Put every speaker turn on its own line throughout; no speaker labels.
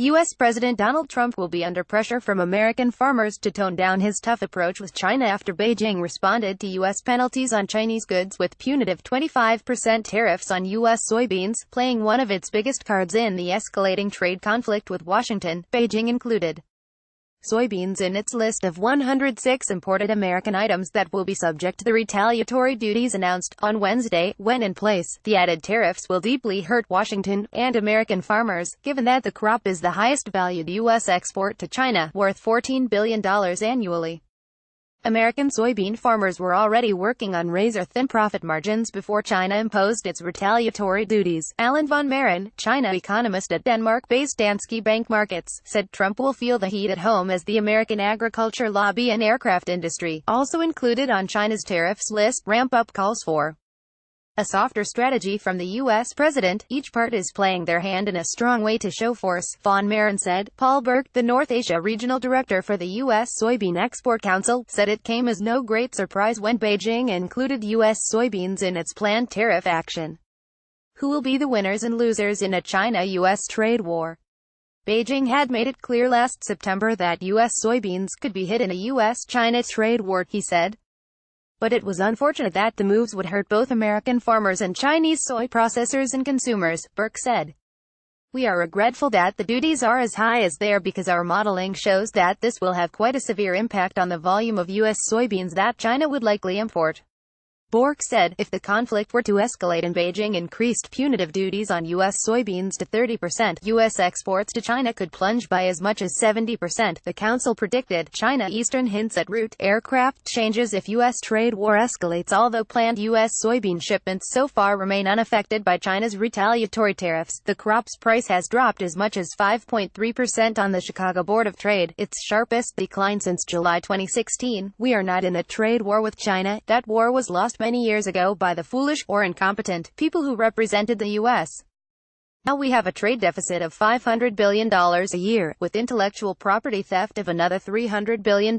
U.S. President Donald Trump will be under pressure from American farmers to tone down his tough approach with China after Beijing responded to U.S. penalties on Chinese goods with punitive 25% tariffs on U.S. soybeans, playing one of its biggest cards in the escalating trade conflict with Washington. Beijing included soybeans in its list of 106 imported American items that will be subject to the retaliatory duties announced on Wednesday. When in place, the added tariffs will deeply hurt Washington and American farmers, given that the crop is the highest valued U.S. export to China, worth $14 billion annually. American soybean farmers were already working on razor-thin profit margins before China imposed its retaliatory duties. Allan von Mehren, China economist at Denmark-based Danske Bank Markets, said Trump will feel the heat at home as the American agriculture lobby and aircraft industry, also included on China's tariffs list, ramp up calls for a softer strategy from the U.S. president. Each part is playing their hand in a strong way to show force, von Mehren said. Paul Berg, the North Asia regional director for the U.S. Soybean Export Council, said it came as no great surprise when Beijing included U.S. soybeans in its planned tariff action. Who will be the winners and losers in a China-U.S. trade war? Beijing had made it clear last September that U.S. soybeans could be hit in a U.S.-China trade war, he said. But it was unfortunate that the moves would hurt both American farmers and Chinese soy processors and consumers, Berg said. We are regretful that the duties are as high as they are because our modeling shows that this will have quite a severe impact on the volume of U.S. soybeans that China would likely import. Bork said, if the conflict were to escalate and Beijing increased punitive duties on U.S. soybeans to 30%, U.S. exports to China could plunge by as much as 70%. The council predicted China Eastern hints at route aircraft changes if U.S. trade war escalates, although planned U.S. soybean shipments so far remain unaffected by China's retaliatory tariffs. The crop's price has dropped as much as 5.3% on the Chicago Board of Trade, its sharpest decline since July 2016. We are not in a trade war with China. That war was lost many years ago by the foolish or incompetent people who represented the U.S. Now we have a trade deficit of $500 billion a year, with intellectual property theft of another $300 billion.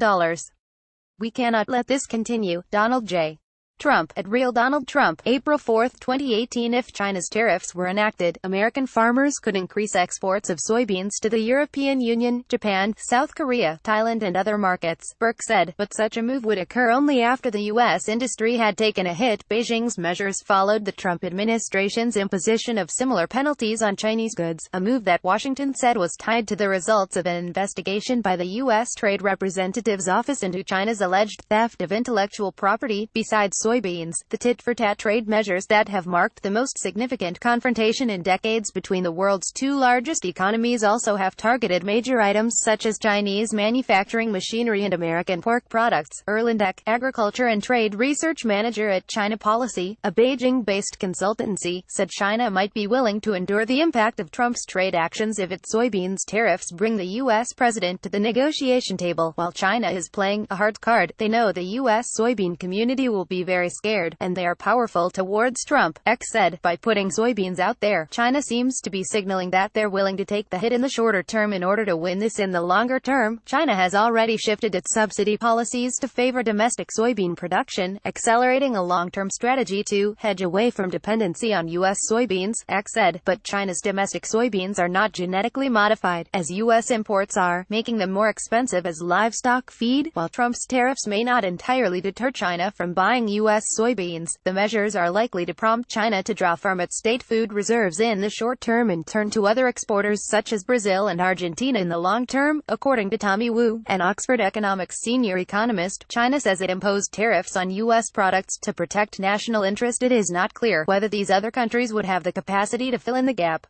We cannot let this continue. Donald J. Trump, at Real Donald Trump, April 4, 2018. If China's tariffs were enacted, American farmers could increase exports of soybeans to the European Union, Japan, South Korea, Thailand and other markets, Berg said, but such a move would occur only after the U.S. industry had taken a hit. Beijing's measures followed the Trump administration's imposition of similar penalties on Chinese goods, a move that Washington said was tied to the results of an investigation by the U.S. Trade Representative's office into China's alleged theft of intellectual property. Besides soybeans, the tit-for-tat trade measures that have marked the most significant confrontation in decades between the world's two largest economies also have targeted major items such as Chinese manufacturing machinery and American pork products. Erlendeck, agriculture and trade research manager at China Policy, a Beijing-based consultancy, said China might be willing to endure the impact of Trump's trade actions if its soybeans tariffs bring the U.S. president to the negotiation table. While China is playing a hard card, they know the U.S. soybean community will be very scared, and they are powerful towards Trump, X said. By putting soybeans out there, China seems to be signaling that they're willing to take the hit in the shorter term in order to win this in the longer term. China has already shifted its subsidy policies to favor domestic soybean production, accelerating a long-term strategy to hedge away from dependency on U.S. soybeans, X said. But China's domestic soybeans are not genetically modified, as U.S. imports are, making them more expensive as livestock feed. While Trump's tariffs may not entirely deter China from buying U.S. soybeans, the measures are likely to prompt China to draw from its state food reserves in the short term and turn to other exporters such as Brazil and Argentina in the long term, according to Tommy Wu, an Oxford economics senior economist. China says it imposed tariffs on U.S. products to protect national interest. It is not clear whether these other countries would have the capacity to fill in the gap,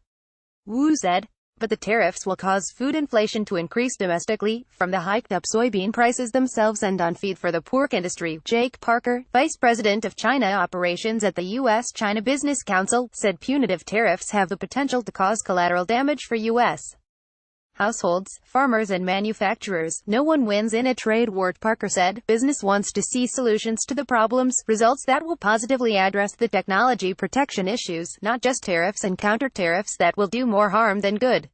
Wu said. But the tariffs will cause food inflation to increase domestically, from the hiked-up soybean prices themselves and on feed for the pork industry. Jake Parker, vice president of China operations at the U.S.-China Business Council, said punitive tariffs have the potential to cause collateral damage for U.S. households, farmers and manufacturers. No one wins in a trade war, Parker said. Business wants to see solutions to the problems, results that will positively address the technology protection issues, not just tariffs and counter-tariffs that will do more harm than good.